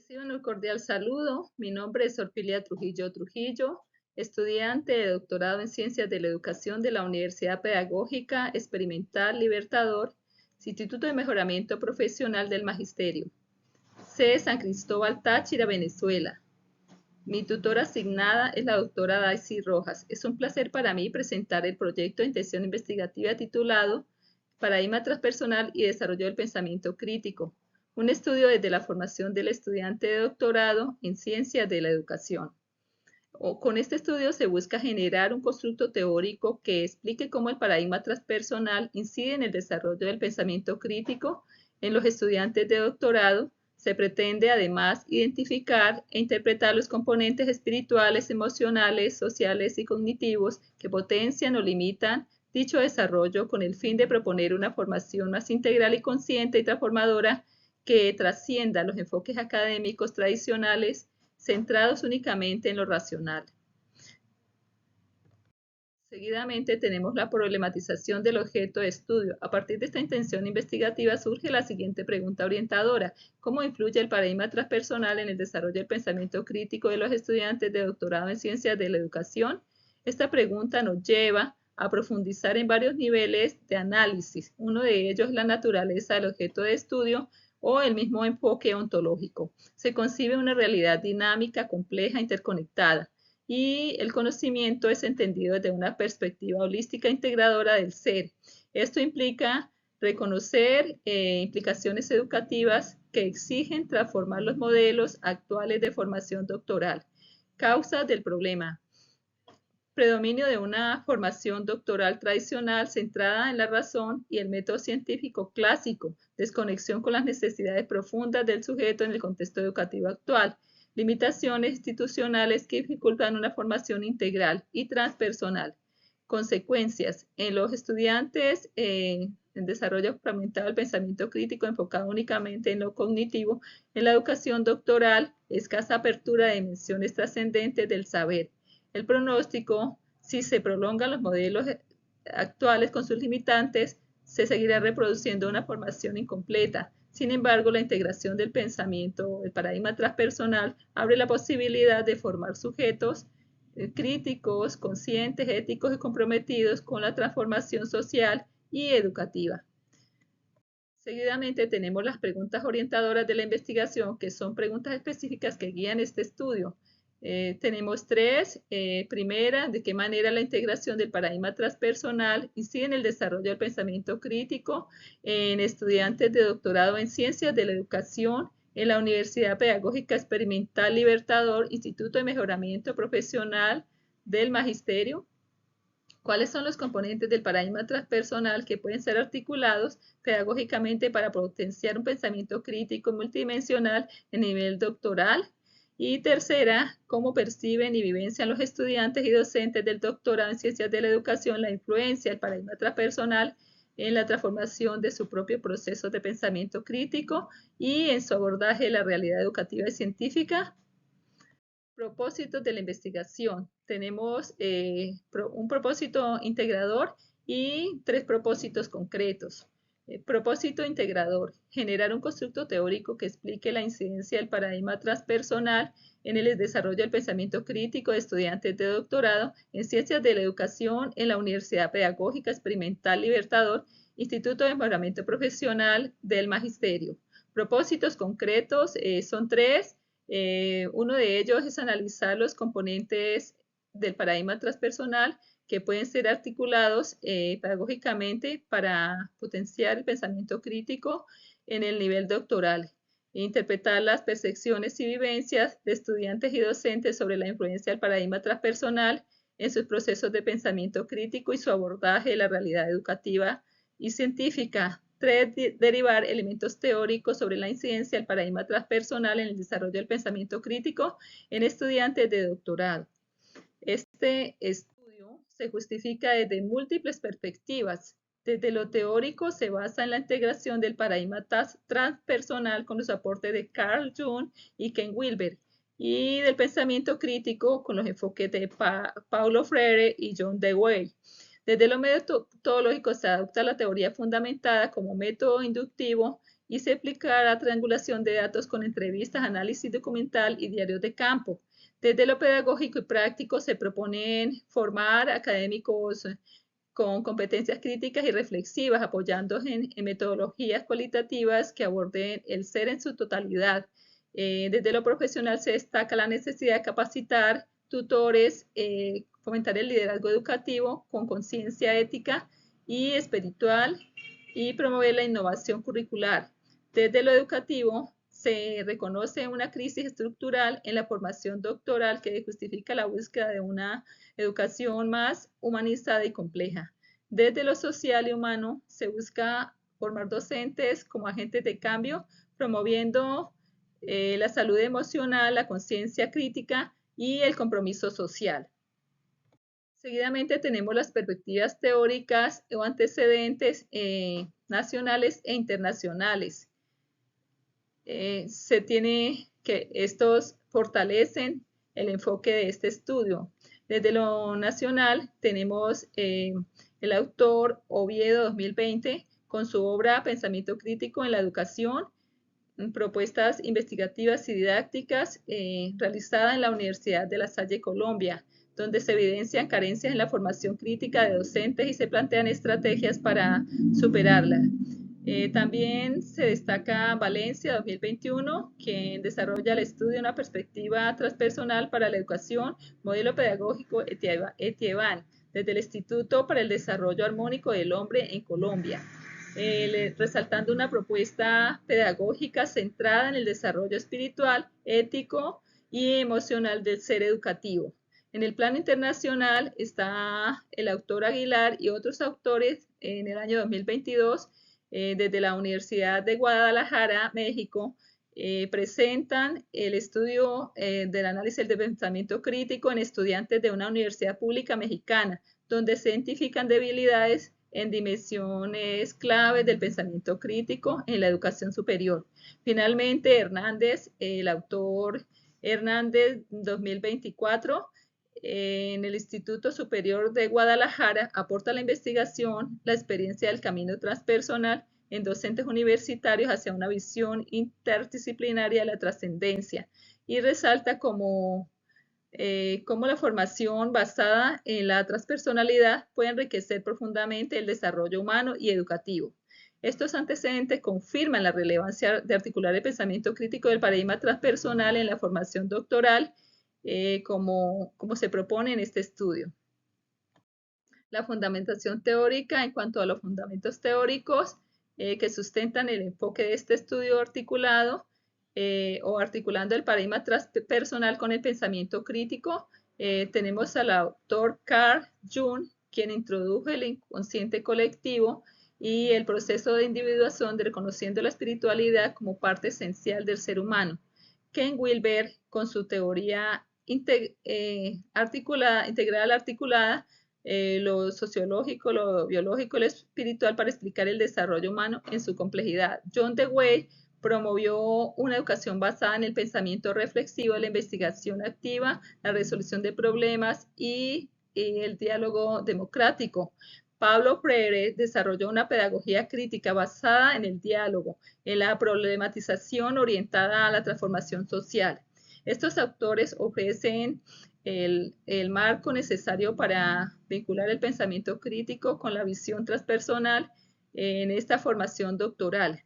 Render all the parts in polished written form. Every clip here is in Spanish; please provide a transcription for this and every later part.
Reciban un cordial saludo. Mi nombre es Orpilia Trujillo Trujillo, estudiante de doctorado en Ciencias de la Educación de la Universidad Pedagógica Experimental Libertador, Instituto de Mejoramiento Profesional del Magisterio, sede San Cristóbal, Táchira, Venezuela. Mi tutora asignada es la doctora Daisy Rojas. Es un placer para mí presentar el proyecto de intención investigativa titulado Paradigma transpersonal y desarrollo del pensamiento crítico, un estudio desde la formación del estudiante de doctorado en ciencias de la educación. Con este estudio se busca generar un constructo teórico que explique cómo el paradigma transpersonal incide en el desarrollo del pensamiento crítico en los estudiantes de doctorado. Se pretende además identificar e interpretar los componentes espirituales, emocionales, sociales y cognitivos que potencian o limitan dicho desarrollo con el fin de proponer una formación más integral y consciente y transformadora que trascienda los enfoques académicos tradicionales centrados únicamente en lo racional. Seguidamente tenemos la problematización del objeto de estudio. A partir de esta intención investigativa surge la siguiente pregunta orientadora: ¿cómo influye el paradigma transpersonal en el desarrollo del pensamiento crítico de los estudiantes de doctorado en ciencias de la educación? Esta pregunta nos lleva a profundizar en varios niveles de análisis. Uno de ellos es la naturaleza del objeto de estudio o el mismo enfoque ontológico. Se concibe una realidad dinámica, compleja, interconectada, y el conocimiento es entendido desde una perspectiva holística integradora del ser. Esto implica reconocer implicaciones educativas que exigen transformar los modelos actuales de formación doctoral. Causas del problema: predominio de una formación doctoral tradicional centrada en la razón y el método científico clásico, desconexión con las necesidades profundas del sujeto en el contexto educativo actual, limitaciones institucionales que dificultan una formación integral y transpersonal. Consecuencias: en los estudiantes en desarrollo fragmentado del pensamiento crítico enfocado únicamente en lo cognitivo, en la educación doctoral, escasa apertura de dimensiones trascendentes del saber. El pronóstico: si se prolongan los modelos actuales con sus limitantes, se seguirá reproduciendo una formación incompleta. Sin embargo, la integración del pensamiento, el paradigma transpersonal, abre la posibilidad de formar sujetos críticos, conscientes, éticos y comprometidos con la transformación social y educativa. Seguidamente tenemos las preguntas orientadoras de la investigación, que son preguntas específicas que guían este estudio. Tenemos tres. Primera, ¿de qué manera la integración del paradigma transpersonal incide en el desarrollo del pensamiento crítico en estudiantes de doctorado en ciencias de la educación en la Universidad Pedagógica Experimental Libertador, Instituto de Mejoramiento Profesional del Magisterio? ¿Cuáles son los componentes del paradigma transpersonal que pueden ser articulados pedagógicamente para potenciar un pensamiento crítico multidimensional en nivel doctoral? Y tercera, ¿cómo perciben y vivencian los estudiantes y docentes del doctorado en ciencias de la educación la influencia del paradigma transpersonal en la transformación de su propio proceso de pensamiento crítico y en su abordaje de la realidad educativa y científica? Propósitos de la investigación. Tenemos un propósito integrador y tres propósitos concretos. Propósito integrador: generar un constructo teórico que explique la incidencia del paradigma transpersonal en el desarrollo del pensamiento crítico de estudiantes de doctorado en ciencias de la educación en la Universidad Pedagógica Experimental Libertador, Instituto de Mejoramiento Profesional del Magisterio. Propósitos concretos son tres. Uno de ellos es analizar los componentes del paradigma transpersonal que pueden ser articulados pedagógicamente para potenciar el pensamiento crítico en el nivel doctoral. Interpretar las percepciones y vivencias de estudiantes y docentes sobre la influencia del paradigma transpersonal en sus procesos de pensamiento crítico y su abordaje de la realidad educativa y científica. 3. Derivar elementos teóricos sobre la incidencia del paradigma transpersonal en el desarrollo del pensamiento crítico en estudiantes de doctorado. Este estudio se justifica desde múltiples perspectivas. Desde lo teórico, se basa en la integración del paradigma transpersonal con los aportes de Carl Jung y Ken Wilber, y del pensamiento crítico con los enfoques de Paulo Freire y John Dewey. Desde lo metodológico se adopta la teoría fundamentada como método inductivo y se aplicará triangulación de datos con entrevistas, análisis documental y diarios de campo. Desde lo pedagógico y práctico se proponen formar académicos con competencias críticas y reflexivas, apoyando en metodologías cualitativas que aborden el ser en su totalidad. Desde lo profesional se destaca la necesidad de capacitar tutores, fomentar el liderazgo educativo con conciencia ética y espiritual y promover la innovación curricular. Desde lo educativo se reconoce una crisis estructural en la formación doctoral que justifica la búsqueda de una educación más humanizada y compleja. Desde lo social y humano se busca formar docentes como agentes de cambio, promoviendo la salud emocional, la conciencia crítica y el compromiso social. Seguidamente tenemos las perspectivas teóricas o antecedentes nacionales e internacionales. Se tiene que estos fortalecen el enfoque de este estudio. Desde lo nacional tenemos el autor Oviedo 2020 con su obra Pensamiento crítico en la educación, propuestas investigativas y didácticas realizada en la Universidad de La Salle, Colombia, donde se evidencian carencias en la formación crítica de docentes y se plantean estrategias para superarlas. También se destaca Valencia 2021, quien desarrolla el estudio de una perspectiva transpersonal para la educación, modelo pedagógico Etievan, desde el Instituto para el Desarrollo Armónico del Hombre en Colombia, resaltando una propuesta pedagógica centrada en el desarrollo espiritual, ético y emocional del ser educativo. En el plano internacional está el autor Aguilar y otros autores en el año 2022 desde la Universidad de Guadalajara, México, presentan el estudio del análisis del pensamiento crítico en estudiantes de una universidad pública mexicana, donde se identifican debilidades en dimensiones claves del pensamiento crítico en la educación superior. Finalmente, Hernández, el autor Hernández 2024, en el Instituto Superior de Guadalajara aporta la investigación, la experiencia del camino transpersonal en docentes universitarios hacia una visión interdisciplinaria de la trascendencia y resalta cómo la formación basada en la transpersonalidad puede enriquecer profundamente el desarrollo humano y educativo. Estos antecedentes confirman la relevancia de articular el pensamiento crítico del paradigma transpersonal en la formación doctoral, como se propone en este estudio. La fundamentación teórica en cuanto a los fundamentos teóricos que sustentan el enfoque de este estudio articulado o articulando el paradigma transpersonal con el pensamiento crítico, tenemos al autor Carl Jung, quien introdujo el inconsciente colectivo y el proceso de individuación de reconociendo la espiritualidad como parte esencial del ser humano. Ken Wilber, con su teoría integral articulada, lo sociológico, lo biológico, lo espiritual para explicar el desarrollo humano en su complejidad. John Dewey promovió una educación basada en el pensamiento reflexivo, la investigación activa, la resolución de problemas y el diálogo democrático. Pablo Freire desarrolló una pedagogía crítica basada en el diálogo, en la problematización orientada a la transformación social. Estos autores ofrecen el marco necesario para vincular el pensamiento crítico con la visión transpersonal en esta formación doctoral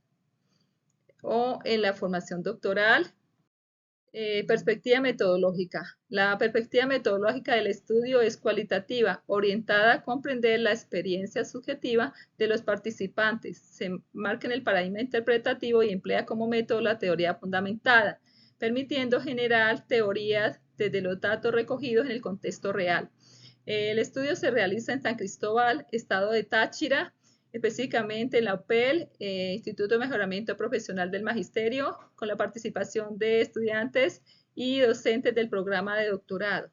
o en la formación doctoral. Perspectiva metodológica. La perspectiva metodológica del estudio es cualitativa, orientada a comprender la experiencia subjetiva de los participantes. Se marca en el paradigma interpretativo y emplea como método la teoría fundamentada, permitiendo generar teorías desde los datos recogidos en el contexto real. El estudio se realiza en San Cristóbal, estado de Táchira, específicamente en la UPEL, Instituto de Mejoramiento Profesional del Magisterio, con la participación de estudiantes y docentes del programa de doctorado.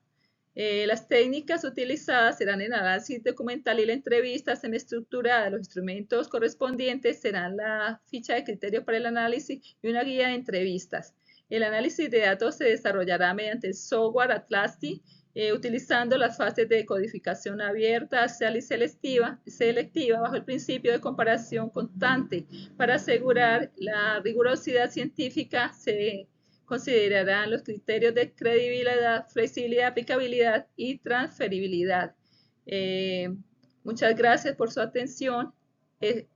Las técnicas utilizadas serán el análisis documental y la entrevista semiestructurada. Los instrumentos correspondientes serán la ficha de criterios para el análisis y una guía de entrevistas. El análisis de datos se desarrollará mediante el software Atlasti, utilizando las fases de codificación abierta, parcial y selectiva bajo el principio de comparación constante. Para asegurar la rigurosidad científica se considerarán los criterios de credibilidad, flexibilidad, aplicabilidad y transferibilidad. Muchas gracias por su atención. Este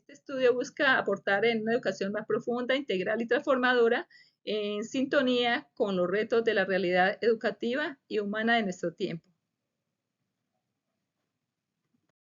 estudio busca aportar en una educación más profunda, integral y transformadora en sintonía con los retos de la realidad educativa y humana de nuestro tiempo.